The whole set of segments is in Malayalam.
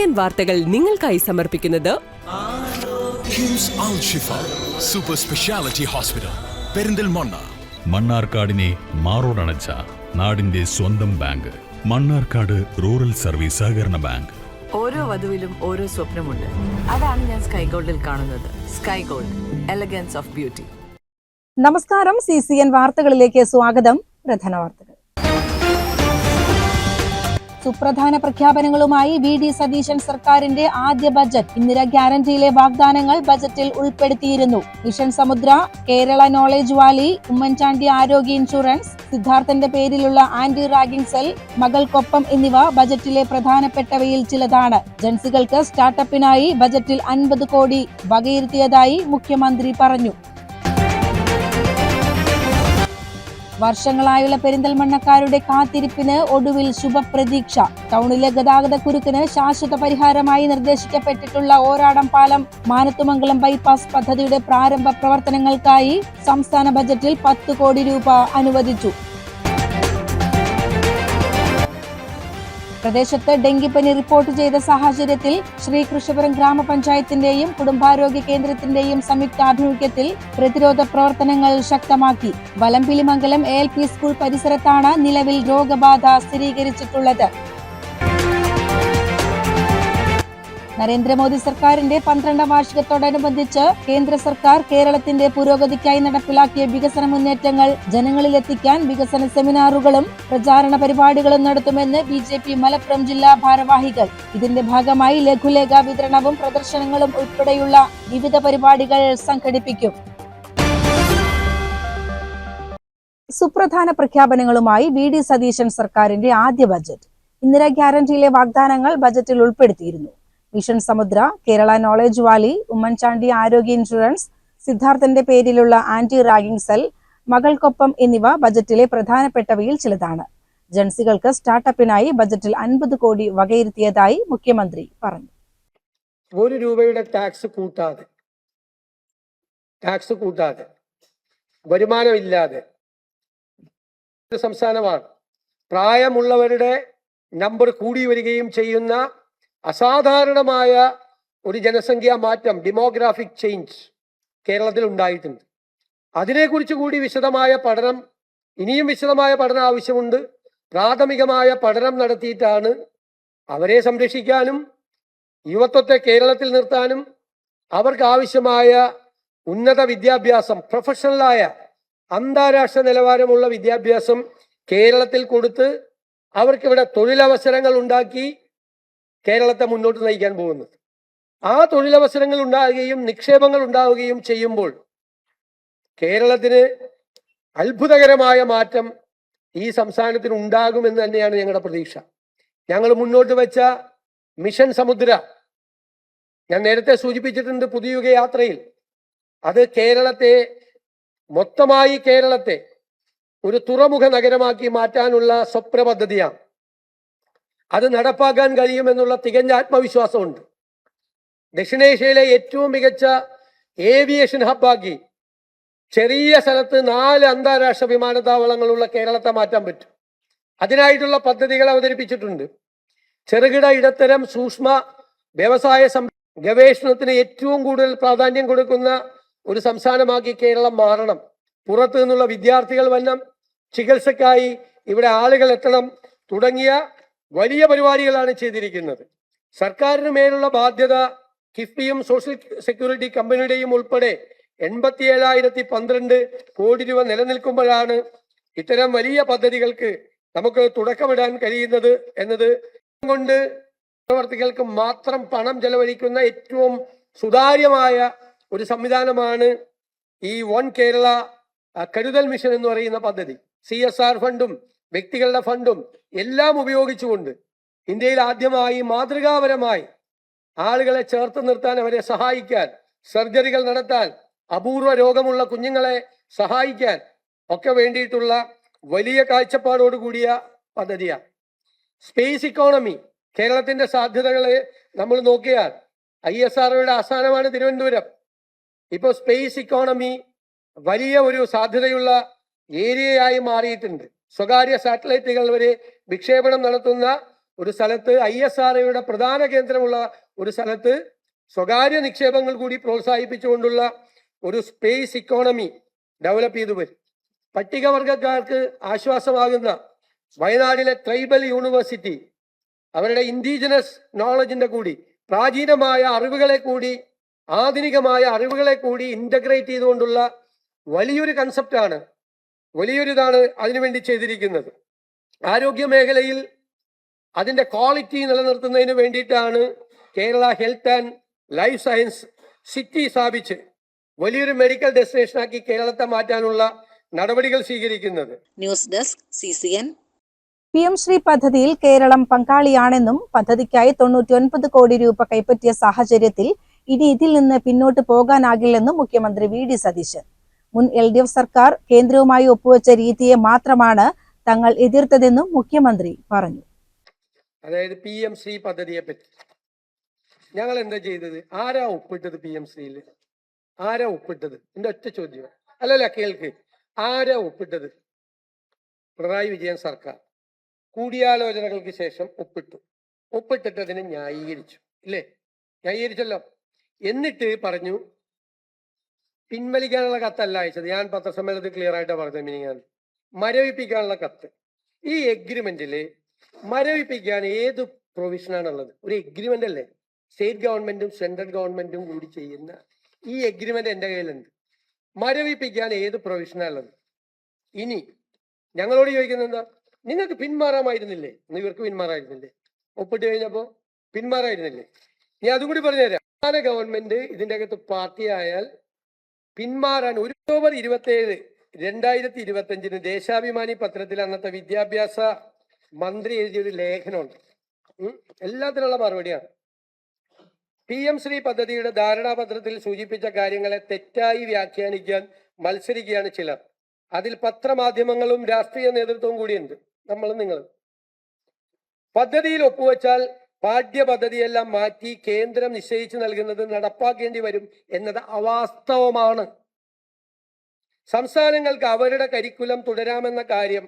CCN വാർത്തകൾ നിങ്ങൾക്കായി സമർപ്പിക്കുന്നത് കിംസ് അൽ ഷിഫ സൂപ്പർ സ്പെഷ്യാലിറ്റി ഹോസ്പിറ്റൽ പെരിന്തൽമണ്ണ. മണ്ണാർക്കാടിനെ മാറോടണച്ച നാടിന്റെ സ്വന്തം ബാങ്ക് മണ്ണാർക്കാട് റൂറൽ സർവീസ് സഹകരണ ബാങ്ക്. ഓരോ വധുവിലും ഓരോ സ്വപ്നമുണ്ട്. അതാണ് ഞാൻ സ്കൈ ഗോൾഡിൽ കാണുന്നത്. Sky gold, elegance of beauty. നമസ്കാരം. CCN വാർത്തകളിലേക്ക് സ്വാഗതം. പ്രധാന വാർത്തകൾ. സുപ്രധാന പ്രഖ്യാപനങ്ങളുമായി VD സതീശൻ സർക്കാരിന്റെ ആദ്യ ബജറ്റ്. ഇന്ദിര ഗ്യാരണ്ടിയിലെ വാഗ്ദാനങ്ങൾ ബജറ്റിൽ ഉൾപ്പെടുത്തിയിരുന്നു. മിഷൻ സമുദ്ര, കേരള നോളജ് വാലി, ഉമ്മൻചാണ്ടി ആരോഗ്യ ഇൻഷുറൻസ്, സിദ്ധാർത്ഥന്റെ പേരിലുള്ള ആന്റി റാഗിംഗ് സെൽ, മകൾക്കൊപ്പം എന്നിവ ബജറ്റിലെ പ്രധാനപ്പെട്ടവയിൽ ചിലതാണ്. ജൻസികൾക്ക് സ്റ്റാർട്ടപ്പിനായി ബജറ്റിൽ 50 കോടി വകയിരുത്തിയതായി മുഖ്യമന്ത്രി പറഞ്ഞു. വർഷങ്ങളായുള്ള പെരിന്തൽമണ്ണക്കാരുടെ കാത്തിരിപ്പിന് ഒടുവിൽ ശുഭപ്രതീക്ഷ. ടൗണിലെ ഗതാഗത കുരുക്കിന് ശാശ്വത പരിഹാരമായി നിർദ്ദേശിക്കപ്പെട്ടിട്ടുള്ള ഓരാടം പാലം മാനത്തുമംഗലം ബൈപ്പാസ് പദ്ധതിയുടെ പ്രാരംഭ പ്രവർത്തനങ്ങൾക്കായി സംസ്ഥാന ബജറ്റിൽ 10 കോടി രൂപ അനുവദിച്ചു. പ്രദേശത്ത് ഡെങ്കിപ്പനി റിപ്പോർട്ട് ചെയ്ത സാഹചര്യത്തിൽ ശ്രീകൃഷ്ണപുരം ഗ്രാമപഞ്ചായത്തിന്റെയും കുടുംബാരോഗ്യ കേന്ദ്രത്തിന്റെയും സംയുക്താഭിമുഖ്യത്തിൽ പ്രതിരോധ പ്രവർത്തനങ്ങൾ ശക്തമാക്കി. വലമ്പിലിമംഗലം ALP സ്കൂൾ പരിസരത്താണ് നിലവിൽ രോഗബാധ സ്ഥിരീകരിച്ചിട്ടുള്ളത്. നരേന്ദ്രമോദി സർക്കാരിന്റെ 12ാം വാർഷികത്തോടനുബന്ധിച്ച് കേന്ദ്ര സർക്കാർ കേരളത്തിന്റെ പുരോഗതിക്കായി നടപ്പിലാക്കിയ വികസന മുന്നേറ്റങ്ങൾ ജനങ്ങളിലെത്തിക്കാൻ വികസന സെമിനാറുകളും പ്രചാരണ പരിപാടികളും നടത്തുമെന്ന് BJP മലപ്പുറം ജില്ലാ ഭാരവാഹികൾ. ഇതിന്റെ ഭാഗമായി ലഘുലേഖ വിതരണവും പ്രദർശനങ്ങളും ഉൾപ്പെടെയുള്ള വിവിധ പരിപാടികൾ സംഘടിപ്പിക്കും. സുപ്രധാന പ്രഖ്യാപനങ്ങളുമായി VD സതീശൻ സർക്കാരിന്റെ ആദ്യ ബജറ്റ്. ഇന്ദിര ഗ്യാരണ്ടിയിലെ വാഗ്ദാനങ്ങൾ ബജറ്റിൽ ഉൾപ്പെടുത്തിയിരുന്നു. മിഷൻ സമുദ്ര, കേരള നോളജ് വാലി, ഉമ്മൻചാണ്ടി ആരോഗ്യ ഇൻഷുറൻസ്, സിദ്ധാർത്ഥന്റെ പേരിലുള്ള ആന്റി റാഗിംഗ് സെൽ, മകൾക്കൊപ്പം എന്നിവ ബജറ്റിലെ പ്രധാനപ്പെട്ടവയിൽ ചിലതാണ്. ജൻസികൾക്ക് സ്റ്റാർട്ടപ്പിനായി ബജറ്റിൽ 50 കോടി വകയിരുത്തിയതായി മുഖ്യമന്ത്രി പറഞ്ഞു. 1 രൂപയുടെ ടാക്സ് കൂട്ടാതെ വരുമാനമില്ലാതെ സംസ്ഥാനമാണ്. പ്രായമുള്ളവരുടെ നമ്പർ കൂടി വരികയും ചെയ്യുന്ന അസാധാരണമായ ഒരു ജനസംഖ്യാ മാറ്റം, ഡെമോഗ്രാഫിക് ചേഞ്ച് കേരളത്തിൽ ഉണ്ടായിട്ടുണ്ട്. അതിനെക്കുറിച്ച് കൂടി ഇനിയും വിശദമായ പഠനം ആവശ്യമുണ്ട്. പ്രാഥമികമായ പഠനം നടത്തിയിട്ടാണ് അവരെ സംരക്ഷിക്കാനും യുവത്വത്തെ കേരളത്തിൽ നിർത്താനും അവർക്ക് ആവശ്യമായ ഉന്നത വിദ്യാഭ്യാസം, പ്രൊഫഷണലായ അന്താരാഷ്ട്ര നിലവാരമുള്ള വിദ്യാഭ്യാസം കേരളത്തിൽ കൊടുത്ത് അവർക്കിവിടെ തൊഴിലവസരങ്ങൾ ഉണ്ടാക്കി കേരളത്തെ മുന്നോട്ട് നയിക്കാൻ പോകുന്നത്. ആ തൊഴിലവസരങ്ങൾ ഉണ്ടാവുകയും നിക്ഷേപങ്ങൾ ഉണ്ടാവുകയും ചെയ്യുമ്പോൾ കേരളത്തിന് അത്ഭുതകരമായ മാറ്റം ഈ സംസ്ഥാനത്തിന് ഉണ്ടാകുമെന്ന് തന്നെയാണ് ഞങ്ങളുടെ പ്രതീക്ഷ. ഞങ്ങൾ മുന്നോട്ട് വെച്ച മിഷൻ സമുദ്ര, ഞാൻ നേരത്തെ സൂചിപ്പിച്ചിട്ടുണ്ട് പുതുയുഗ യാത്രയിൽ, അത് മൊത്തമായി കേരളത്തെ ഒരു തുറമുഖ നഗരമാക്കി മാറ്റാനുള്ള സ്വപ്ന പദ്ധതിയാണ്. അത് നടപ്പാക്കാൻ കഴിയുമെന്നുള്ള തികഞ്ഞ ആത്മവിശ്വാസമുണ്ട്. ദക്ഷിണേഷ്യയിലെ ഏറ്റവും മികച്ച ഏവിയേഷൻ ഹബ്ബാക്കി ചെറിയ സ്ഥലത്ത് 4 അന്താരാഷ്ട്ര വിമാനത്താവളങ്ങളുള്ള കേരളത്തെ മാറ്റാൻ പറ്റും. അതിനായിട്ടുള്ള പദ്ധതികൾ അവതരിപ്പിച്ചിട്ടുണ്ട്. ചെറുകിട, ഇടത്തരം, സൂക്ഷ്മ വ്യവസായ ഗവേഷണത്തിന് ഏറ്റവും കൂടുതൽ പ്രാധാന്യം കൊടുക്കുന്ന ഒരു സംസ്ഥാനമാക്കി കേരളം മാറണം. പുറത്തു നിന്നുള്ള വിദ്യാർത്ഥികൾ വരണം, ചികിത്സക്കായി ഇവിടെ ആളുകൾ എത്തണം തുടങ്ങിയ വലിയ പരിപാടികളാണ് ചെയ്തിരിക്കുന്നത്. സർക്കാരിന് മേലുള്ള ബാധ്യത കിഫ്ബിയും സോഷ്യൽ സെക്യൂരിറ്റി കമ്പനിയുടെയും ഉൾപ്പെടെ 87,012 കോടി രൂപ നിലനിൽക്കുമ്പോഴാണ് ഇത്തരം വലിയ പദ്ധതികൾക്ക് നമുക്ക് തുടക്കമിടാൻ കഴിയുന്നത് എന്നത് കൊണ്ട് പ്രവർത്തികൾക്ക് മാത്രം പണം ചെലവഴിക്കുന്ന ഏറ്റവും സുതാര്യമായ ഒരു സംവിധാനമാണ് ഈ വൺ കേരള കരുതൽ മിഷൻ എന്ന് പറയുന്ന പദ്ധതി. CSR ഫണ്ടും വ്യക്തികളുടെ ഫണ്ടും എല്ലാം ഉപയോഗിച്ചുകൊണ്ട് ഇന്ത്യയിൽ ആദ്യമായി മാതൃകാപരമായി ആളുകളെ ചേർത്ത് നിർത്താൻ, അവരെ സഹായിക്കാൻ, സർജറികൾ നടത്താൻ, അപൂർവ രോഗമുള്ള കുഞ്ഞുങ്ങളെ സഹായിക്കാൻ ഒക്കെ വേണ്ടിയിട്ടുള്ള വലിയ കാഴ്ചപ്പാടോട് കൂടിയ പദ്ധതിയാണ്. സ്പേസ് ഇക്കോണമി, കേരളത്തിന്റെ സാധ്യതകളെ നമ്മൾ നോക്കിയാൽ ISROയുടെ ആസ്ഥാനമാണ് തിരുവനന്തപുരം. ഇപ്പോൾ സ്പേസ് ഇക്കോണമി വലിയ ഒരു സാധ്യതയുള്ള ഏരിയയായി മാറിയിട്ടുണ്ട്. സ്വകാര്യ സാറ്റലൈറ്റുകൾ വരെ വിക്ഷേപണം നടത്തുന്ന ഒരു സ്ഥലത്ത് ISROയുടെ പ്രധാന കേന്ദ്രമുള്ള ഒരു സ്ഥലത്ത് സ്വകാര്യ നിക്ഷേപങ്ങൾ കൂടി പ്രോത്സാഹിപ്പിച്ചുകൊണ്ടുള്ള ഒരു സ്പേസ് ഇക്കോണമി ഡെവലപ്പ് ചെയ്തു വരും. പട്ടികവർഗക്കാർക്ക് ആശ്വാസമാകുന്ന വയനാടിലെ ട്രൈബൽ യൂണിവേഴ്സിറ്റി അവരുടെ ഇൻഡിജിനസ് നോളജിന്റെ കൂടി പ്രാചീനമായ അറിവുകളെ കൂടി ആധുനികമായ അറിവുകളെ കൂടി ഇന്റഗ്രേറ്റ് ചെയ്തുകൊണ്ടുള്ള വലിയൊരു കൺസെപ്റ്റാണ്, വലിയൊരിതാണ് അതിനുവേണ്ടി ചെയ്തിരിക്കുന്നത്. ആരോഗ്യ മേഖലയിൽ അതിന്റെ ക്വാളിറ്റി നിലനിർത്തുന്നതിന് വേണ്ടിയിട്ടാണ് Kerala health and life science city സ്ഥാപിച്ച് വലിയൊരു മെഡിക്കൽ ഡെസ്റ്റിനേഷനാക്കി കേരളത്തെ മാറ്റാനുള്ള നടപടികൾ സ്വീകരിക്കുന്നത്. News desk CCN. PM Shri പദ്ധതിയിൽ കേരളം പങ്കാളിയാണെന്നും പദ്ധതിക്കായി 99 കോടി രൂപ കൈപ്പറ്റിയ സാഹചര്യത്തിൽ ഇനി ഇതിൽ നിന്ന് പിന്നോട്ട് പോകാനാകില്ലെന്നും മുഖ്യമന്ത്രി VD സതീശൻ. മുൻ LDF സർക്കാർ കേന്ദ്രവുമായി ഒപ്പുവെച്ച രീതിയെ മാത്രമാണ് തങ്ങൾ എതിർത്തതെന്നും മുഖ്യമന്ത്രി പറഞ്ഞു. അതായത് PM ശ്രീ പദ്ധതിയെ പറ്റി ഞങ്ങൾ എന്താ ചെയ്തത്? ആരാ ഒപ്പിട്ടത്? PM ശ്രീയിൽ ആരാ ഒപ്പിട്ടത്? എന്റെ ഒറ്റ ചോദ്യം. അല്ലല്ല, കേൾക്ക്. ആരാ ഒപ്പിട്ടത്? പിണറായി വിജയൻ സർക്കാർ കൂടിയാലോചനകൾക്ക് ശേഷം ഒപ്പിട്ടിട്ട് അതിനെ ന്യായീകരിച്ചു, ഇല്ലേ? ന്യായീകരിച്ചല്ലോ. എന്നിട്ട് പറഞ്ഞു പിൻവലിക്കാനുള്ള കത്തല്ല അയച്ചത്. ഞാൻ പത്രസമ്മേളനത്തിൽ ക്ലിയർ ആയിട്ടാണ് പറഞ്ഞത്. മിനിങ്ങാൻ മരവിപ്പിക്കാനുള്ള കത്ത്. ഈ എഗ്രിമെന്റില് മരവിപ്പിക്കാൻ ഏത് പ്രൊവിഷനാണുള്ളത്? ഒരു എഗ്രിമെന്റ് അല്ലേ? സ്റ്റേറ്റ് ഗവൺമെന്റും സെൻട്രൽ ഗവൺമെന്റും കൂടി ചെയ്യുന്ന ഈ എഗ്രിമെന്റ് എന്റെ കയ്യിലുണ്ട്. മരവിപ്പിക്കാൻ ഏത് പ്രൊവിഷനാണുള്ളത്? ഇനി ഞങ്ങളോട് ചോദിക്കുന്നത് എന്താ? നിങ്ങൾക്ക് പിന്മാറാമായിരുന്നില്ലേ? ഇവർക്ക് പിന്മാറായിരുന്നില്ലേ? ഒപ്പിട്ട് കഴിഞ്ഞപ്പോ പിന്മാറായിരുന്നില്ലേ? ഞാൻ അതും കൂടി പറഞ്ഞുതരാം. സംസ്ഥാന ഗവൺമെന്റ് ഇതിന്റെ അകത്ത് പാർട്ടിയായാൽ പിന്മാറാൻ ഒക്ടോബർ 27, 2025 ദേശാഭിമാനി പത്രത്തിൽ അന്നത്തെ വിദ്യാഭ്യാസ മന്ത്രി എഴുതിയൊരു ലേഖനമുണ്ട്. എല്ലാത്തിനുള്ള മറുപടിയാണ്. PM ശ്രീ പദ്ധതിയുടെ ധാരണാപത്രത്തിൽ സൂചിപ്പിച്ച കാര്യങ്ങളെ തെറ്റായി വ്യാഖ്യാനിക്കാൻ മത്സരിക്കുകയാണ് ചിലർ. അതിൽ പത്രമാധ്യമങ്ങളും രാഷ്ട്രീയ നേതൃത്വവും കൂടിയുണ്ട്, നമ്മളും നിങ്ങളും. പദ്ധതിയിൽ ഒപ്പുവെച്ചാൽ പാഠ്യപദ്ധതിയെല്ലാം മാറ്റി കേന്ദ്രം നിശ്ചയിച്ചു നൽകുന്നത് നടപ്പാക്കേണ്ടി വരും എന്നത് അവാസ്തവമാണ്. സംസ്ഥാനങ്ങൾക്ക് അവരുടെ കരിക്കുലം തുടരാമെന്ന കാര്യം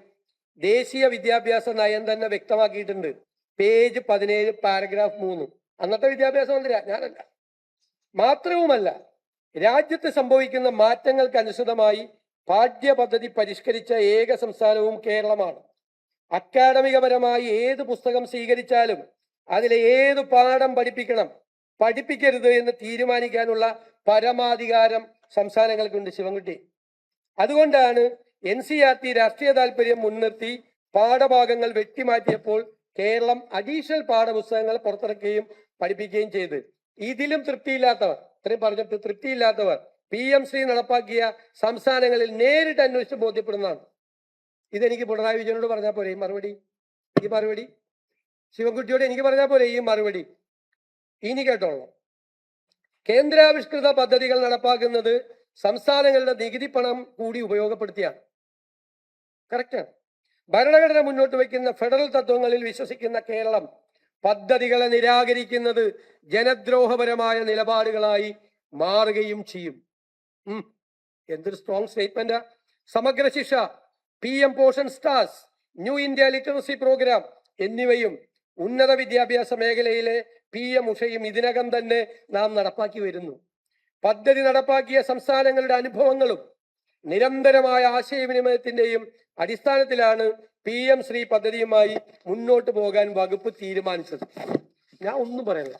ദേശീയ വിദ്യാഭ്യാസ നയം തന്നെ വ്യക്തമാക്കിയിട്ടുണ്ട്. Page 17 paragraph 3. അന്നത്തെ വിദ്യാഭ്യാസ മന്ത്രി ഞാനല്ല. മാത്രവുമല്ല, രാജ്യത്ത് സംഭവിക്കുന്ന മാറ്റങ്ങൾക്ക് അനുസൃതമായി പാഠ്യപദ്ധതി പരിഷ്കരിച്ച ഏക സംസ്ഥാനവും കേരളമാണ്. അക്കാഡമികപരമായി ഏത് പുസ്തകം സ്വീകരിച്ചാലും അതിലെ ഏത് പാഠം പഠിപ്പിക്കരുത് എന്ന് തീരുമാനിക്കാനുള്ള പരമാധികാരം സംസ്ഥാനങ്ങൾക്കുണ്ട്. ശിവൻകുട്ടി, അതുകൊണ്ടാണ് NCERT രാഷ്ട്രീയ താല്പര്യം മുൻനിർത്തി പാഠഭാഗങ്ങൾ വെട്ടിമാറ്റിയപ്പോൾ കേരളം അഡീഷണൽ പാഠപുസ്തകങ്ങൾ പുറത്തിറക്കുകയും പഠിപ്പിക്കുകയും ചെയ്ത്. ഇതിലും തൃപ്തിയില്ലാത്തവർ, ഇത്രയും പറഞ്ഞിട്ട് തൃപ്തിയില്ലാത്തവർ PM ശ്രീ നടപ്പാക്കിയ സംസ്ഥാനങ്ങളിൽ നേരിട്ട് അന്വേഷിച്ച് ബോധ്യപ്പെടുന്നതാണ്. ഇതെനിക്ക് പിണറായി വിജയനോട് പറഞ്ഞാൽ പോലെ ഈ മറുപടി ശിവൻകുട്ടിയോട് എനിക്ക് പറഞ്ഞാൽ പോലെ ഈ മറുപടി. ഇനി കേട്ടോളാം. കേന്ദ്രാവിഷ്കൃത പദ്ധതികൾ നടപ്പാക്കുന്നത് സംസ്ഥാനങ്ങളുടെ നികുതി പണം കൂടി ഉപയോഗപ്പെടുത്തിയാണ്. കറക്റ്റാണ്. ഭരണഘടന മുന്നോട്ട് വയ്ക്കുന്ന ഫെഡറൽ തത്വങ്ങളിൽ വിശ്വസിക്കുന്ന കേരളം പദ്ധതികളെ നിരാകരിക്കുന്നത് ജനദ്രോഹപരമായ നിലപാടുകളായി മാറുകയും ചെയ്യും. എന്തൊരു strong സ്റ്റേറ്റ്മെന്റാ. Samagra Shiksha, PM Poshan STARS, new India literacy programme എന്നിവയും ഉന്നത വിദ്യാഭ്യാസ മേഖലയിലെ PM ഉഷയും ഇതിനകം തന്നെ നാം നടപ്പാക്കി വരുന്നു. പദ്ധതി നടപ്പാക്കിയ സംസ്ഥാനങ്ങളുടെ അനുഭവങ്ങളും നിരന്തരമായ ആശയവിനിമയത്തിന്റെയും അടിസ്ഥാനത്തിലാണ് PM ശ്രീ പദ്ധതിയുമായി മുന്നോട്ട് പോകാൻ വകുപ്പ് തീരുമാനിച്ചത്. ഞാൻ ഒന്നും പറയല്ല.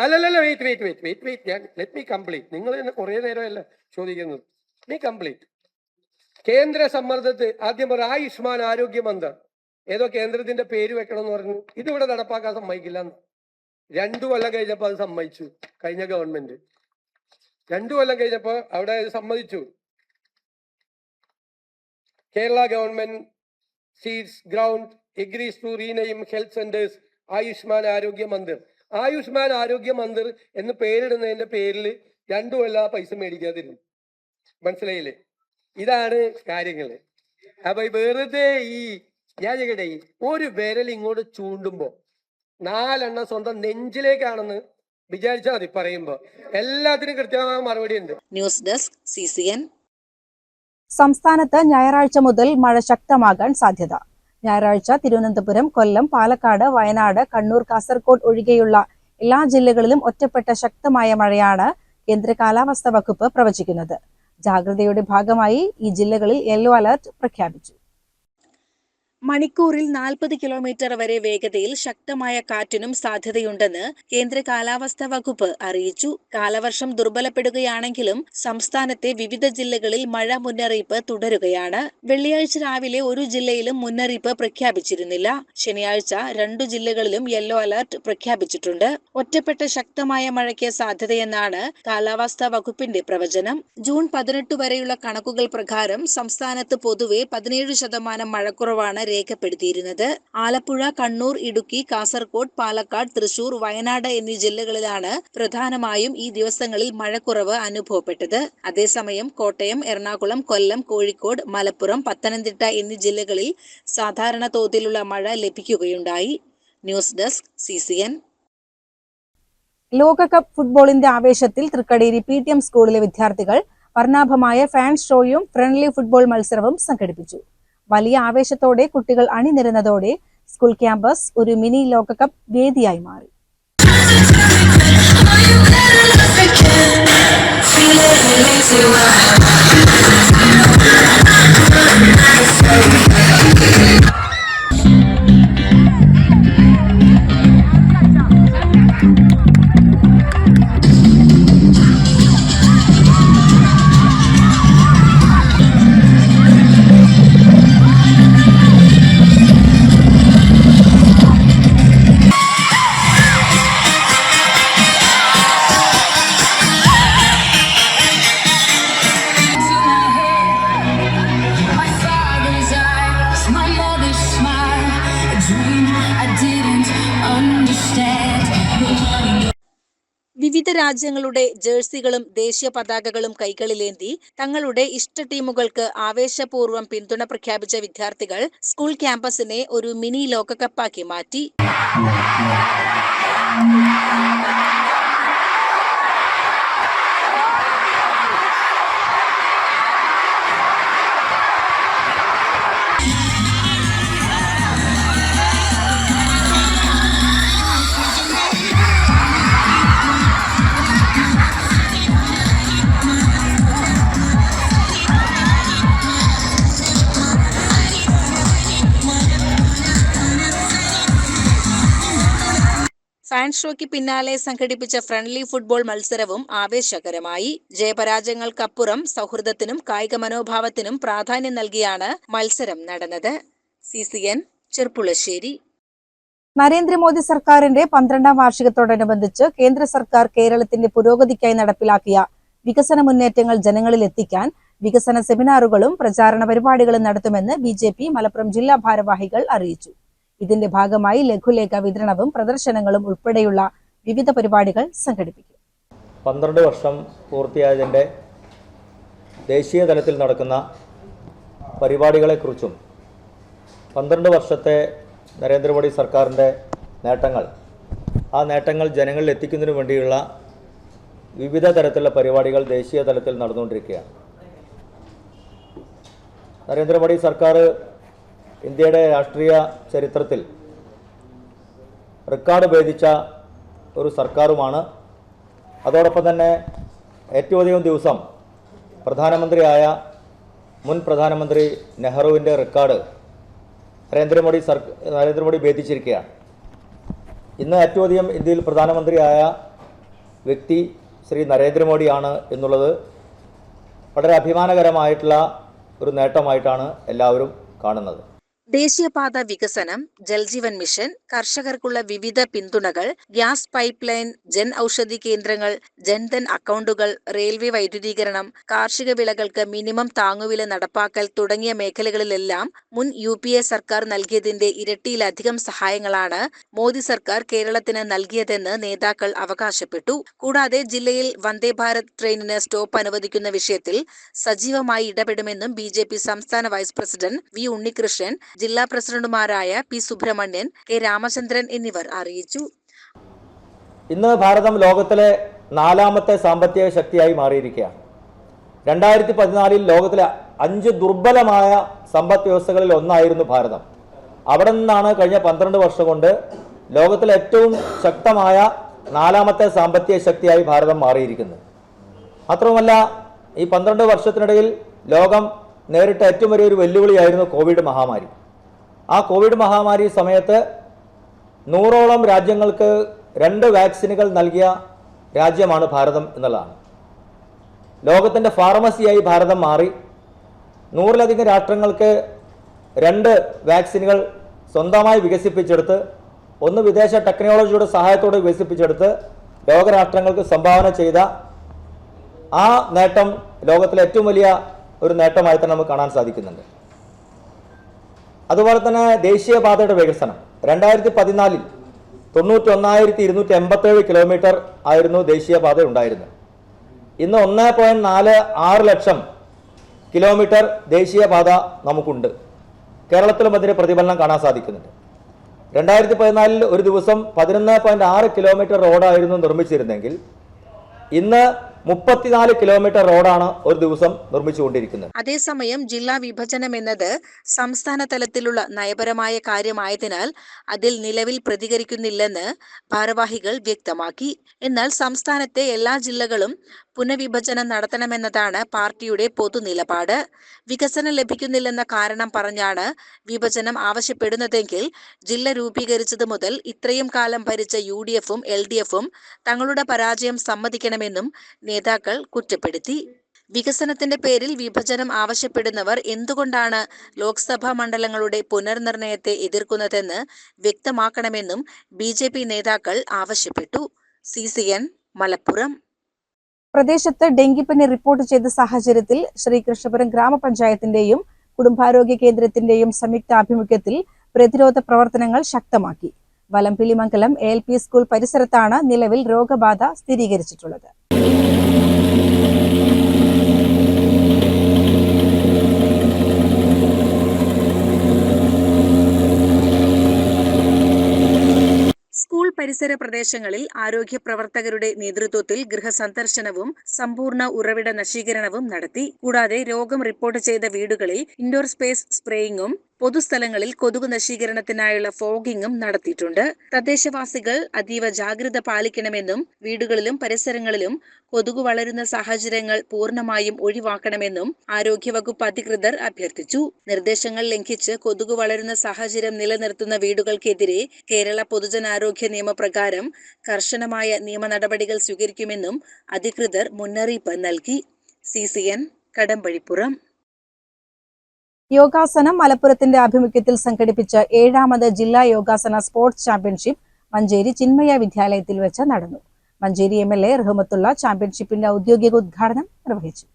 അല്ലല്ല, ലെറ്റ് മീ കംപ്ലീറ്റ്. നിങ്ങൾ തന്നെ കുറെ നേരമല്ല ചോദിക്കുന്നത്. Me complete. കേന്ദ്ര സമ്മർദ്ദത്ത് ആദ്യം ആയുഷ്മാൻ ആരോഗ്യ മന്ത്രം ഏതോ കേന്ദ്രത്തിന്റെ പേര് വെക്കണം എന്ന് പറഞ്ഞു. ഇതിവിടെ നടപ്പാക്കാൻ സമ്മതിക്കില്ല. 2 കൊല്ലം കഴിഞ്ഞപ്പോ അത് സമ്മതിച്ചു. കഴിഞ്ഞ ഗവൺമെന്റ് 2 കൊല്ലം കഴിഞ്ഞപ്പോ അവിടെ സമ്മതിച്ചു. Kerala government cedes ground agrees to rename health centres Ayushman Arogya Mandir. Ayushman Arogya Mandir എന്ന് പേരിടുന്നതിന്റെ പേരിൽ 2 കൊല്ലം ആ പൈസ മേടിക്കാതിരുന്നു. മനസ്സിലായില്ലേ? ഇതാണ് കാര്യങ്ങള്. അപ്പൊ വെറുതെ ഞാൻ ചെയ്യട്ടെ, ഒരു വിരൽ ഇങ്ങോട്ട് ചൂണ്ടുമ്പോ 4 സ്വന്തം നെഞ്ചിലേക്കാണെന്ന് വിചാരിച്ചാൽ മതി. പറയുമ്പോ എല്ലാത്തിനും കൃത്യമായ മറുപടി ഉണ്ട്. News desk CCN. സംസ്ഥാനത്ത് ഞായറാഴ്ച മുതൽ മഴ ശക്തമാകാൻ സാധ്യത. ഞായറാഴ്ച തിരുവനന്തപുരം, കൊല്ലം, പാലക്കാട്, വയനാട്, കണ്ണൂർ, കാസർഗോഡ് ഒഴികെയുള്ള എല്ലാ ജില്ലകളിലും ഒറ്റപ്പെട്ട ശക്തമായ മഴയാണ് കേന്ദ്ര കാലാവസ്ഥാ വകുപ്പ് പ്രവചിക്കുന്നത്. ജാഗ്രതയുടെ ഭാഗമായി ഈ ജില്ലകളിൽ യെല്ലോ അലർട്ട് പ്രഖ്യാപിച്ചു. മണിക്കൂറിൽ 40 കിലോമീറ്റർ വരെ വേഗതയിൽ ശക്തമായ കാറ്റിനും സാധ്യതയുണ്ടെന്ന് കേന്ദ്ര കാലാവസ്ഥാ വകുപ്പ് അറിയിച്ചു. കാലവർഷം ദുർബലപ്പെടുകയാണെങ്കിലും സംസ്ഥാനത്തെ വിവിധ ജില്ലകളിൽ മഴ മുന്നറിയിപ്പ് തുടരുകയാണ്. വെള്ളിയാഴ്ച രാവിലെ ഒരു ജില്ലയിലും മുന്നറിയിപ്പ് പ്രഖ്യാപിച്ചിരുന്നില്ല. ശനിയാഴ്ച 2 ജില്ലകളിലും യെല്ലോ അലർട്ട് പ്രഖ്യാപിച്ചിട്ടുണ്ട്. ഒറ്റപ്പെട്ട ശക്തമായ മഴയ്ക്ക് സാധ്യതയെന്നാണ് കാലാവസ്ഥാ വകുപ്പിന്റെ പ്രവചനം. ജൂൺ 18 വരെയുള്ള കണക്കുകൾ പ്രകാരം സംസ്ഥാനത്ത് പൊതുവെ 17% മഴക്കുറവാണ് രേഖപ്പെടുത്തിയിരുന്നത്. ആലപ്പുഴ, കണ്ണൂർ, ഇടുക്കി, കാസർഗോഡ്, പാലക്കാട്, തൃശൂർ, വയനാട് എന്നീ ജില്ലകളിലാണ് പ്രധാനമായും ഈ ദിവസങ്ങളിൽ മഴക്കുറവ് അനുഭവപ്പെട്ടത്. അതേസമയം കോട്ടയം, എറണാകുളം, കൊല്ലം, കോഴിക്കോട്, മലപ്പുറം, പത്തനംതിട്ട എന്നീ ജില്ലകളിൽ സാധാരണ തോതിലുള്ള മഴ ലഭിക്കുകയുണ്ടായി. News desk CCN. ലോകകപ്പ് ഫുട്ബോളിന്റെ ആവേശത്തിൽ തൃക്കടേരി PTM സ്കൂളിലെ വിദ്യാർത്ഥികൾ വർണ്ണാഭമായ ഫാൻ ഷോയും ഫ്രണ്ട്ലി ഫുട്ബോൾ മത്സരവും സംഘടിപ്പിച്ചു. വലിയ ആവേശത്തോടെ കുട്ടികൾ അണിനിരന്നതോടെ സ്കൂൾ ക്യാമ്പസ് ഒരു മിനി ലോകകപ്പ് വേദിയായി മാറി. വിവിധ രാജ്യങ്ങളുടെ ജേഴ്സികളും ദേശീയ പതാകകളും കൈകളിലേന്തി തങ്ങളുടെ ഇഷ്ട ടീമുകൾക്ക് ആവേശപൂർവ്വം പിന്തുണ പ്രഖ്യാപിച്ച വിദ്യാർത്ഥികൾ സ്കൂൾ ക്യാമ്പസിനെ ഒരു മിനി ലോകകപ്പാക്കി മാറ്റി. ഫാൻ ഷോയ്ക്ക് പിന്നാലെ സംഘടിപ്പിച്ച ഫ്രണ്ട്ലി ഫുട്ബോൾ മത്സരവും ആവേശകരമായി. ജയപരാജയങ്ങൾക്കപ്പുറം സൗഹൃദത്തിനും കായിക മനോഭാവത്തിനും പ്രാധാന്യം നൽകിയാണ് മത്സരം നടന്നത്. CCN ചെർപ്പുളശ്ശേരി. നരേന്ദ്രമോദി സർക്കാരിന്റെ 12ാം വാർഷികത്തോടനുബന്ധിച്ച് കേന്ദ്ര സർക്കാർ കേരളത്തിന്റെ പുരോഗതിക്കായി നടപ്പിലാക്കിയ വികസന മുന്നേറ്റങ്ങൾ ജനങ്ങളിൽ എത്തിക്കാൻ വികസന സെമിനാറുകളും പ്രചാരണ പരിപാടികളും നടത്തുമെന്ന് BJP മലപ്പുറം ജില്ലാ ഭാരവാഹികൾ അറിയിച്ചു. ഇതിന്റെ ഭാഗമായി ലഘുലേഖ വിതരണവും പ്രദർശനങ്ങളും ഉൾപ്പെടെയുള്ള വിവിധ പരിപാടികൾ സംഘടിപ്പിക്കും. 12 വർഷം പൂർത്തിയായതിൻ്റെ ദേശീയ തലത്തിൽ നടക്കുന്ന പരിപാടികളെക്കുറിച്ചും 12 വർഷത്തെ നരേന്ദ്രമോദി സർക്കാരിൻ്റെ നേട്ടങ്ങൾ, ആ നേട്ടങ്ങൾ ജനങ്ങളിൽ എത്തിക്കുന്നതിനു വേണ്ടിയുള്ള വിവിധ തരത്തിലുള്ള പരിപാടികൾ ദേശീയ തലത്തിൽ നടന്നുകൊണ്ടിരിക്കുകയാണ്. നരേന്ദ്രമോദി സർക്കാർ ഇന്ത്യയുടെ രാഷ്ട്രീയ ചരിത്രത്തിൽ റെക്കോർഡ് ഭേദിച്ച ഒരു സർക്കാരുമാണ്. അതോടൊപ്പം തന്നെ ഏറ്റവും അധികം ദിവസം മുൻ പ്രധാനമന്ത്രി നെഹ്റുവിൻ്റെ റെക്കോർഡ് നരേന്ദ്രമോദി ഭേദിച്ചിരിക്കുകയാണ്. ഇന്ന് ഏറ്റവും അധികം ഇന്ത്യയിൽ പ്രധാനമന്ത്രിയായ വ്യക്തി ശ്രീ നരേന്ദ്രമോദിയാണ് എന്നുള്ളത് വളരെ അഭിമാനകരമായിട്ടുള്ള ഒരു നേട്ടമായിട്ടാണ് എല്ലാവരും കാണുന്നത്. ദേശീയപാത വികസനം, ജൽജീവൻ മിഷൻ, കർഷകർക്കുള്ള വിവിധ പിന്തുണകൾ, gas pipe line, Jan Aushadhi കേന്ദ്രങ്ങൾ, ജൻധൻ അക്കൗണ്ടുകൾ, റെയിൽവേ വൈദ്യുതീകരണം, കാർഷിക വിളകൾക്ക് മിനിമം താങ്ങുവില നടപ്പാക്കൽ തുടങ്ങിയ മേഖലകളിലെല്ലാം മുൻ UPA സർക്കാർ നൽകിയതിന്റെ ഇരട്ടിയിലധികം സഹായങ്ങളാണ് മോദി സർക്കാർ കേരളത്തിന് നൽകിയതെന്ന് നേതാക്കൾ അവകാശപ്പെട്ടു. കൂടാതെ ജില്ലയിൽ വന്ദേ ഭാരത് ട്രെയിനിന് സ്റ്റോപ്പ് അനുവദിക്കുന്ന വിഷയത്തിൽ സജീവമായി ഇടപെടുമെന്നും BJP സംസ്ഥാന വൈസ് പ്രസിഡന്റ് V. ഉണ്ണികൃഷ്ണൻ, ജില്ലാ പ്രസിഡന്റുമാരായ P. സുബ്രഹ്മണ്യൻ, K. രാമചന്ദ്രൻ എന്നിവർ അറിയിച്ചു. ഇന്ന് ഭാരതം ലോകത്തിലെ 4ാമത്തെ സാമ്പത്തിക ശക്തിയായി മാറിയിരിക്കുകയാണ്. 2014 ലോകത്തിലെ 5 ദുർബലമായ സമ്പദ് വ്യവസ്ഥകളിൽ ഒന്നായിരുന്നു ഭാരതം. അവിടെ നിന്നാണ് കഴിഞ്ഞ 12 വർഷം കൊണ്ട് ലോകത്തിലെ ഏറ്റവും ശക്തമായ 4ാമത്തെ സാമ്പത്തിക ശക്തിയായി ഭാരതം മാറിയിരിക്കുന്നത്. മാത്രവുമല്ല, ഈ 12 വർഷത്തിനിടയിൽ ലോകം നേരിട്ട ഏറ്റവും വലിയൊരു വെല്ലുവിളിയായിരുന്നു കോവിഡ് മഹാമാരി. ആ കോവിഡ് മഹാമാരി സമയത്ത് 100ഓളം രാജ്യങ്ങൾക്ക് 2 വാക്സിനുകൾ നൽകിയ രാജ്യമാണ് ഭാരതം എന്നുള്ളതാണ്. ലോകത്തിൻ്റെ ഫാർമസിയായി ഭാരതം മാറി. 100ലധികം രാഷ്ട്രങ്ങൾക്ക് 2 വാക്സിനുകൾ സ്വന്തമായി വികസിപ്പിച്ചെടുത്ത്, ഒന്ന് വിദേശ ടെക്നോളജിയുടെ സഹായത്തോടെ വികസിപ്പിച്ചെടുത്ത് ലോകരാഷ്ട്രങ്ങൾക്ക് സംഭാവന ചെയ്ത ആ നേട്ടം ലോകത്തിലെ ഏറ്റവും വലിയ ഒരു നേട്ടമായി തന്നെ നമുക്ക് കാണാൻ സാധിക്കുന്നുണ്ട്. അതുപോലെ തന്നെ ദേശീയപാതയുടെ വികസനം 2014 91,287 കിലോമീറ്റർ ആയിരുന്നു ദേശീയപാത ഉണ്ടായിരുന്നത്. ഇന്ന് 1.46 ലക്ഷം കിലോമീറ്റർ ദേശീയപാത നമുക്കുണ്ട്. കേരളത്തിലും അതിൻ്റെ പ്രതിഫലനം കാണാൻ സാധിക്കുന്നുണ്ട്. 2014 ഒരു ദിവസം 11.6 കിലോമീറ്റർ റോഡായിരുന്നു നിർമ്മിച്ചിരുന്നെങ്കിൽ ഇന്ന് 34 കിലോമീറ്റർ റോഡാണ് ഒരു ദിവസം നിർമ്മിച്ചുകൊണ്ടിരിക്കുന്നത്. അതേസമയം ജില്ലാ വിഭജനം എന്നത് സംസ്ഥാന തലത്തിലുള്ള നയപരമായ കാര്യമായതിനാൽ അതിൽ നിലവിൽ പ്രതികരിക്കുന്നില്ലെന്ന് ഭാരവാഹികൾ വ്യക്തമാക്കി. എന്നാൽ സംസ്ഥാനത്തെ എല്ലാ ജില്ലകളും പുനഃവിഭജനം നടത്തണമെന്നതാണ് പാർട്ടിയുടെ പൊതുനിലപാട്. വികസനം ലഭിക്കുന്നില്ലെന്ന കാരണം പറഞ്ഞാണ് വിഭജനം ആവശ്യപ്പെടുന്നതെങ്കിൽ ജില്ല രൂപീകരിച്ചത് മുതൽ ഇത്രയും കാലം ഭരിച്ച UDFും LDFും തങ്ങളുടെ പരാജയം സമ്മതിക്കണമെന്നും നേതാക്കൾ കുറ്റപ്പെടുത്തി. വികസനത്തിന്റെ പേരിൽ വിഭജനം ആവശ്യപ്പെടുന്നവർ എന്തുകൊണ്ടാണ് ലോക്സഭാ മണ്ഡലങ്ങളുടെ പുനർനിർണയത്തെ എതിർക്കുന്നതെന്ന് വ്യക്തമാക്കണമെന്നും BJP നേതാക്കൾ ആവശ്യപ്പെട്ടു. CCN മലപ്പുറം. പ്രദേശത്ത് ഡെങ്കിപ്പനി റിപ്പോർട്ട് ചെയ്ത സാഹചര്യത്തിൽ ശ്രീകൃഷ്ണപുരം ഗ്രാമപഞ്ചായത്തിന്റെയും കുടുംബാരോഗ്യ കേന്ദ്രത്തിന്റെയും സംയുക്താഭിമുഖ്യത്തിൽ പ്രതിരോധ പ്രവർത്തനങ്ങൾ ശക്തമാക്കി. വലംപിലിമംഗലം ALP സ്കൂൾ പരിസരത്താണ് നിലവിൽ രോഗബാധ സ്ഥിരീകരിച്ചിട്ടുള്ളത്. സ്കൂൾ പരിസര പ്രദേശങ്ങളിൽ ആരോഗ്യ പ്രവർത്തകരുടെ നേതൃത്വത്തിൽ ഗൃഹസന്ദർശനവും സമ്പൂർണ്ണ ഉറവിട നശീകരണവും നടത്തി. കൂടാതെ രോഗം റിപ്പോർട്ട് ചെയ്ത വീടുകളിൽ ഇൻഡോർ സ്പേസ് സ്പ്രേയിങ്ങും പൊതുസ്ഥലങ്ങളിൽ കൊതുക് നശീകരണത്തിനായുള്ള ഫോഗിങ്ങും നടത്തിയിട്ടുണ്ട്. തദ്ദേശവാസികൾ അതീവ ജാഗ്രത പാലിക്കണമെന്നും വീടുകളിലും പരിസരങ്ങളിലും കൊതുക് വളരുന്ന സാഹചര്യങ്ങൾ പൂർണ്ണമായും ഒഴിവാക്കണമെന്നും ആരോഗ്യവകുപ്പ് അധികൃതർ അഭ്യർത്ഥിച്ചു. നിർദ്ദേശങ്ങൾ ലംഘിച്ച് കൊതുക് വളരുന്ന സാഹചര്യം നിലനിർത്തുന്ന വീടുകൾക്കെതിരെ കേരള പൊതുജനാരോഗ്യ നിയമപ്രകാരം കർശനമായ നിയമ നടപടികൾ സ്വീകരിക്കുമെന്നും അധികൃതർ മുന്നറിയിപ്പ് നൽകി. CCN കടമ്പഴിപ്പുറം. യോഗാസനം മലപ്പുറത്തിന്റെ ആഭിമുഖ്യത്തിൽ സംഘടിപ്പിച്ച 7ാമത് ജില്ലാ യോഗാസന സ്പോർട്സ് ചാമ്പ്യൻഷിപ്പ് മഞ്ചേരി ചിന്മയ വിദ്യാലയത്തിൽ വെച്ച് നടന്നു. മഞ്ചേരി MLA റഹ്മത്തുള്ള ചാമ്പ്യൻഷിപ്പിന്റെ ഔദ്യോഗിക ഉദ്ഘാടനം നിർവഹിച്ചു.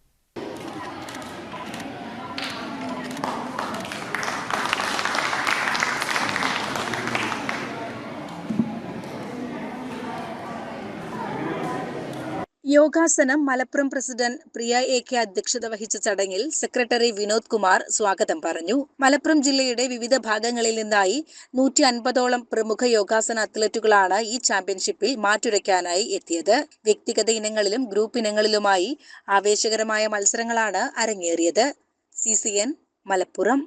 യോഗാസനം മലപ്പുറം പ്രസിഡന്റ് പ്രിയ AK അധ്യക്ഷത വഹിച്ച ചടങ്ങിൽ സെക്രട്ടറി വിനോദ് കുമാർ സ്വാഗതം പറഞ്ഞു. മലപ്പുറം ജില്ലയുടെ വിവിധ ഭാഗങ്ങളിൽ നിന്നായി 150ഓളം പ്രമുഖ യോഗാസന അത്ലറ്റുകളാണ് ഈ ചാമ്പ്യൻഷിപ്പിൽ മാറ്റുരയ്ക്കാനായി എത്തിയത്. വ്യക്തിഗത ഇനങ്ങളിലും ഗ്രൂപ്പ് ഇനങ്ങളിലുമായി ആവേശകരമായ മത്സരങ്ങളാണ് അരങ്ങേറിയത്. CCN മലപ്പുറം.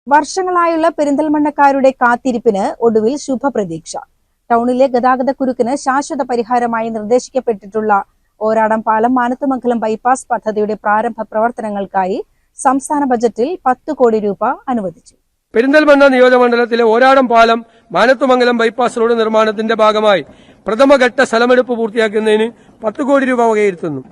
വർഷങ്ങളായുള്ള പെരിന്തൽമണ്ണക്കാരുടെ കാത്തിരിപ്പിന് ഒടുവിൽ ശുഭപ്രതീക്ഷ. ടൗണിലെ ഗതാഗതക്കുരുക്കിന് ശാശ്വത പരിഹാരമായി നിർദ്ദേശിക്കപ്പെട്ടിട്ടുള്ള ഓരാടം പാലം മാനത്തുമംഗലം ബൈപ്പാസ് പദ്ധതിയുടെ പ്രാരംഭ പ്രവർത്തനങ്ങൾക്കായി സംസ്ഥാന ബജറ്റിൽ 10 കോടി രൂപ അനുവദിച്ചു. പെരിന്തൽമണ്ണ നിയോജകമണ്ഡലത്തിലെ ഓരാടം പാലം മാനത്തുമംഗലം ബൈപ്പാസ് റോഡ് നിർമ്മാണത്തിന്റെ ഭാഗമായി പ്രഥമഘട്ട സ്ഥലമെടുപ്പ് പൂർത്തിയാക്കുന്നതിന് 10 കോടി രൂപ വകയിരുത്തുന്നു.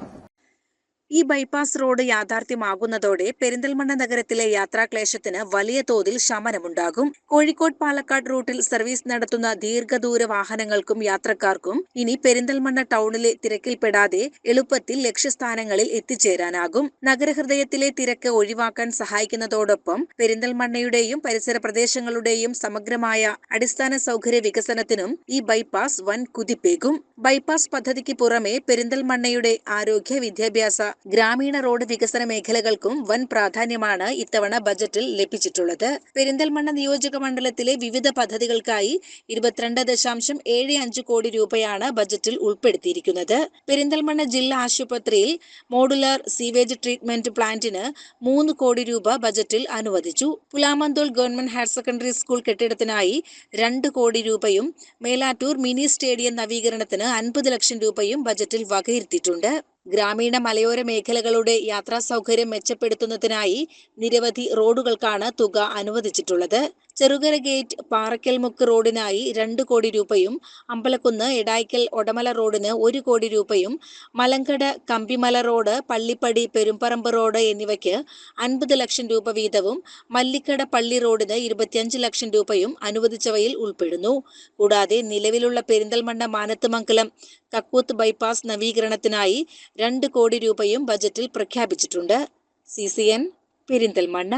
ഈ ബൈപ്പാസ് റോഡ് യാഥാർത്ഥ്യമാകുന്നതോടെ പെരിന്തൽമണ്ണ നഗരത്തിലെ യാത്രാക്ലേശത്തിന് വലിയ തോതിൽ ശമനമുണ്ടാകും. കോഴിക്കോട് പാലക്കാട് റൂട്ടിൽ സർവീസ് നടത്തുന്ന ദീർഘദൂര വാഹനങ്ങൾക്കും യാത്രക്കാർക്കും ഇനി പെരിന്തൽമണ്ണ ടൗണിലെ തിരക്കിൽപ്പെടാതെ എളുപ്പത്തിൽ ലക്ഷ്യസ്ഥാനങ്ങളിൽ എത്തിച്ചേരാനാകും. നഗരഹൃദയത്തിലെ തിരക്ക് ഒഴിവാക്കാൻ സഹായിക്കുന്നതോടൊപ്പം പെരിന്തൽമണ്ണയുടെയും പരിസര പ്രദേശങ്ങളുടെയും സമഗ്രമായ അടിസ്ഥാന സൗകര്യ വികസനത്തിനും ഈ ബൈപ്പാസ് വൻ കുതിപ്പേകും. ബൈപ്പാസ് പദ്ധതിക്ക് പുറമെ പെരിന്തൽമണ്ണയുടെ ആരോഗ്യ, വിദ്യാഭ്യാസ, ഗ്രാമീണ റോഡ് വികസന മേഖലകൾക്കും വൻ പ്രാധാന്യമാണ് ഇത്തവണ ബജറ്റിൽ ലഭിച്ചിട്ടുള്ളത്. പെരിന്തൽമണ്ണ നിയോജക മണ്ഡലത്തിലെ വിവിധ പദ്ധതികൾക്കായി 22.75 കോടി രൂപയാണ് ബജറ്റിൽ ഉൾപ്പെടുത്തിയിരിക്കുന്നത്. പെരിന്തൽമണ്ണ ജില്ലാ ആശുപത്രിയിൽ മോഡുലാർ സീവേജ് ട്രീറ്റ്മെന്റ് പ്ലാന്റിന് 3 കോടി രൂപ ബജറ്റിൽ അനുവദിച്ചു. Pulamanthole government higher secondary school കെട്ടിടത്തിനായി 2 കോടി രൂപയും മേലാറ്റൂർ മിനി സ്റ്റേഡിയം നവീകരണത്തിന് 50 ലക്ഷം രൂപയും ബജറ്റിൽ വകയിരുത്തിയിട്ടുണ്ട്. ഗ്രാമീണ മലയോര മേഖലകളുടെ യാത്രാ സൗകര്യം മെച്ചപ്പെടുത്തുന്നതിനായി നിരവധി റോഡുകൾക്കാണ് തുക അനുവദിച്ചിട്ടുള്ളത്. ചെറുകര ഗേറ്റ് പാറക്കൽമുക്ക് റോഡിനായി 2 കോടി രൂപയും അമ്പലക്കുന്ന് എടായ്ക്കൽ ഒടമല റോഡിന് 1 കോടി രൂപയും മലങ്കട കമ്പിമല റോഡ് പള്ളിപ്പടി പെരുമ്പറമ്പ് റോഡ് എന്നിവയ്ക്ക് 50 ലക്ഷം രൂപ വീതവും മല്ലിക്കട പള്ളി റോഡിന് 25 ലക്ഷം രൂപയും അനുവദിച്ചവയിൽ ഉൾപ്പെടുന്നു. കൂടാതെ നിലവിലുള്ള പെരിന്തൽമണ്ണ മാനത്തുമംഗലം കക്കൂത്ത് ബൈപ്പാസ് നവീകരണത്തിനായി 2 കോടി രൂപയും ബജറ്റിൽ പ്രഖ്യാപിച്ചിട്ടുണ്ട്. CCN പെരിന്തൽമണ്ണ.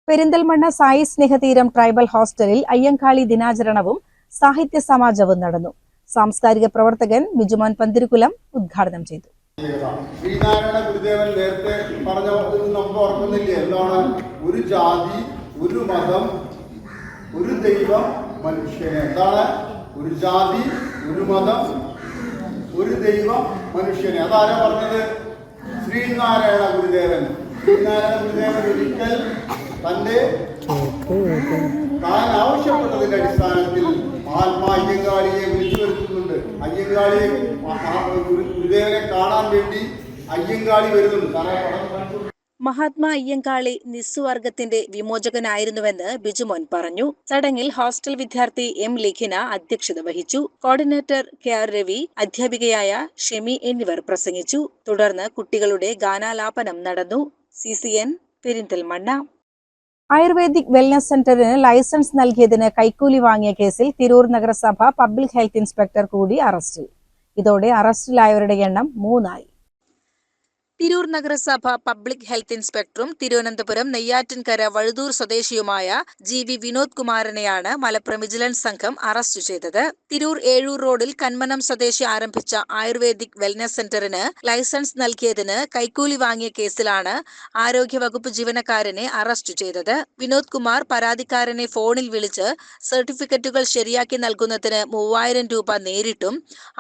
പെരിന്തൽമണ്ണ സായി സ്നേഹതീരം ട്രൈബൽ ഹോസ്റ്റലിൽ അയ്യങ്കാളി ദിനാചരണവും സാഹിത്യ സമാജവും നടന്നു. സാംസ്കാരിക പ്രവർത്തകൻ ബിജുമോൻ പന്തിരുകുലം ഉദ്ഘാടനം ചെയ്തു. ശ്രീനാരായണ ഗുരുദേവൻ നേരത്തെ പറഞ്ഞ നമുക്ക് ഓർക്കുന്നില്ലേ, എന്താണ്? ഒരു ജാതി, ഒരു മതം, ഒരു ദൈവം, മനുഷ്യനെ. എന്താണ്? ഒരു ജാതി, ഒരു മതം, ഒരു ദൈവം, മനുഷ്യനെ. അതാരാ പറഞ്ഞത്? ശ്രീനാരായണ ഗുരുദേവൻ. ശ്രീനാരായണ ഗുരുദേവൻ ഒരിക്കൽ താൻ ആവശ്യപ്പെട്ടതിന്റെ അടിസ്ഥാനത്തിൽ മഹാത്മാ അയ്യങ്കാളിയെ വിളിച്ചു വരുത്തുന്നുണ്ട്. അയ്യങ്കാളിയെ ഗുരുദേവനെ കാണാൻ വേണ്ടി അയ്യങ്കാളി വരുന്നുണ്ട്. മഹാത്മാ അയ്യങ്കാളി നിസ്സുവർഗത്തിന്റെ വിമോചകനായിരുന്നുവെന്ന് ബിജുമോൻ പറഞ്ഞു. ചടങ്ങിൽ ഹോസ്റ്റൽ വിദ്യാർത്ഥി M. ലിഖിന അധ്യക്ഷത വഹിച്ചു. കോർഡിനേറ്റർ KR രവി, അധ്യാപികയായ ഷെമി എന്നിവർ പ്രസംഗിച്ചു. തുടർന്ന് കുട്ടികളുടെ ഗാനാലാപനം നടന്നു. CCN പെരിന്തൽമണ്ണ. ആയുർവേദിക് വെൽനസ് സെന്ററിന് ലൈസൻസ് നൽകിയതിന് കൈക്കൂലി വാങ്ങിയ കേസിൽ തിരൂർ നഗരസഭ പബ്ലിക് ഹെൽത്ത് ഇൻസ്പെക്ടർ കൂടി അറസ്റ്റിൽ. ഇതോടെ അറസ്റ്റിലായവരുടെ എണ്ണം 3 ആയി. തിരൂർ നഗരസഭ പബ്ലിക് ഹെൽത്ത് ഇൻസ്പെക്ടറും തിരുവനന്തപുരം നെയ്യാറ്റിൻകര വഴുതൂർ സ്വദേശിയുമായ GV വിനോദ് കുമാറിനെയാണ് മലപ്പുറം വിജിലൻസ് സംഘം അറസ്റ്റ് ചെയ്തത്. തിരൂർ ഏഴൂർ റോഡിൽ കന്മനം സ്വദേശി ആരംഭിച്ച ആയുർവേദിക് വെൽനസ് സെന്ററിന് ലൈസൻസ് നൽകിയതിന് കൈക്കൂലി വാങ്ങിയ കേസിലാണ് ആരോഗ്യവകുപ്പ് ജീവനക്കാരനെ അറസ്റ്റ് ചെയ്തത്. വിനോദ് കുമാർ പരാതിക്കാരനെ ഫോണിൽ വിളിച്ച് സർട്ടിഫിക്കറ്റുകൾ ശരിയാക്കി നൽകുന്നതിന് 3000 രൂപ നേരിട്ടും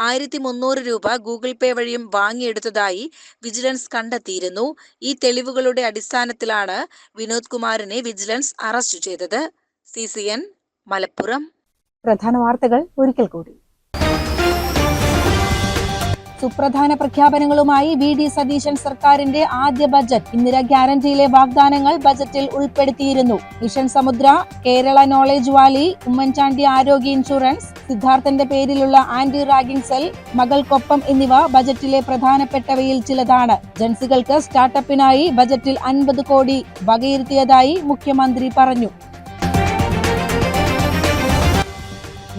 1300 രൂപ ഗൂഗിൾ പേ വഴിയും വാങ്ങിയെടുത്തതായി വിജിലൻസ് കണ്ടെത്തിയിരുന്നു. ഈ തെളിവുകളുടെ അടിസ്ഥാനത്തിലാണ് വിനോദ് കുമാറിനെ വിജിലൻസ് അറസ്റ്റ് ചെയ്തത്. CCN മലപ്പുറം. പ്രധാന വാർത്തകൾ ഒരിക്കൽ കൂടി. സുപ്രധാന പ്രഖ്യാപനങ്ങളുമായി VD സതീശൻ സർക്കാരിന്റെ ആദ്യ ബജറ്റ്. ഇന്ദിരാ ഗ്യാരണ്ടിയിലെ വാഗ്ദാനങ്ങൾ ബജറ്റിൽ ഉൾപ്പെടുത്തിയിരുന്നു. മിഷൻ സമുദ്ര, കേരള നോളജ് വാലി, ഉമ്മൻചാണ്ടി ആരോഗ്യ ഇൻഷുറൻസ്, സിദ്ധാർത്ഥന്റെ പേരിലുള്ള ആന്റി റാഗിംഗ് സെൽ, മകൾക്കൊപ്പം എന്നിവ ബജറ്റിലെ പ്രധാനപ്പെട്ടവയിൽ ചിലതാണ്. ജൻസികൾക്ക് സ്റ്റാർട്ടപ്പിനായി ബജറ്റിൽ 50 കോടി വകയിരുത്തിയതായി മുഖ്യമന്ത്രി പറഞ്ഞു.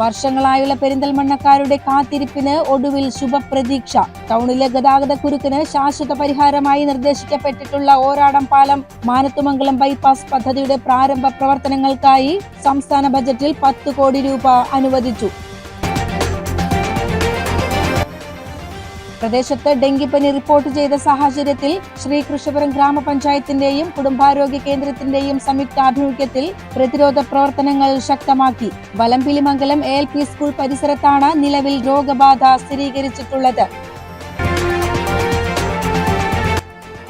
വർഷങ്ങളായുള്ള പെരിന്തൽമണ്ണക്കാരുടെ കാത്തിരിപ്പിന് ഒടുവിൽ ശുഭപ്രതീക്ഷ. ടൗണിലെ ഗതാഗത കുരുക്കിന് ശാശ്വത പരിഹാരമായി നിർദ്ദേശിക്കപ്പെട്ടിട്ടുള്ള ഓരാടം പാലം മാനത്തുമംഗലം ബൈപ്പാസ് പദ്ധതിയുടെ പ്രാരംഭ പ്രവർത്തനങ്ങൾക്കായി സംസ്ഥാന ബജറ്റിൽ 10 കോടി രൂപ അനുവദിച്ചു. പ്രദേശത്ത് ഡെങ്കിപ്പനി റിപ്പോർട്ട് ചെയ്ത സാഹചര്യത്തിൽ ശ്രീകൃഷ്ണപുരം ഗ്രാമപഞ്ചായത്തിന്റെയും കുടുംബാരോഗ്യ കേന്ദ്രത്തിന്റെയും സംയുക്താഭിമുഖ്യത്തിൽ പ്രതിരോധ പ്രവർത്തനങ്ങൾ ശക്തമാക്കി. വലമ്പിലിമംഗലം ALP സ്കൂൾ പരിസരത്താണ് നിലവിൽ രോഗബാധ സ്ഥിരീകരിച്ചിട്ടുള്ളത്.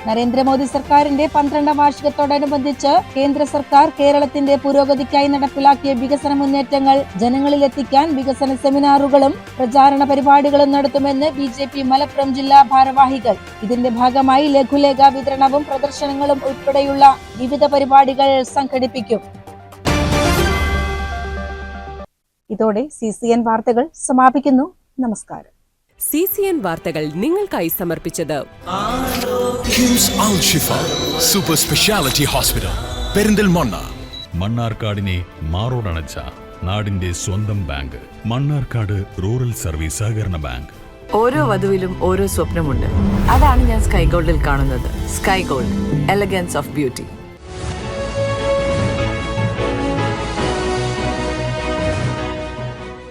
നരേന്ദ്രമോദി സർക്കാരിന്റെ 12ാം വാർഷികത്തോടനുബന്ധിച്ച് കേന്ദ്ര സർക്കാർ കേരളത്തിന്റെ പുരോഗതിക്കായി നടപ്പിലാക്കിയ വികസന മുന്നേറ്റങ്ങൾ ജനങ്ങളിലെത്തിക്കാൻ വികസന സെമിനാറുകളും പ്രചാരണ പരിപാടികളും നടത്തുമെന്ന് BJP മലപ്പുറം ജില്ലാ ഭാരവാഹികൾ. ഇതിന്റെ ഭാഗമായി ലഘുലേഖ വിതരണവും പ്രദർശനങ്ങളും ഉൾപ്പെടെയുള്ള വിവിധ പരിപാടികൾ സംഘടിപ്പിക്കും. ഇതോടെ CCN വാർത്തകൾ സമാപിക്കുന്നു. നമസ്കാരം. CCN വാർത്തകൾ നിങ്ങൾക്കായി സമർപ്പിച്ചത് കിംസ് അൽ ഷിഫ സൂപ്പർ സ്പെഷ്യാലിറ്റി ഹോസ്പിറ്റൽ പെരിന്തൽമണ്ണ. മണ്ണാർക്കാടിനെ മാറോടണച്ച നാടിന്റെ സ്വന്തം ബാങ്ക് മണ്ണാർക്കാട് റൂറൽ സർവീസ് സഹകരണ ബാങ്ക്. ഓരോ വധുവിലും ഓരോ സ്വപ്നമുണ്ട്. അതാണ് ഞാൻ സ്കൈ ഗോൾഡിൽ കാണുന്നത്. Sky gold, elegance of beauty.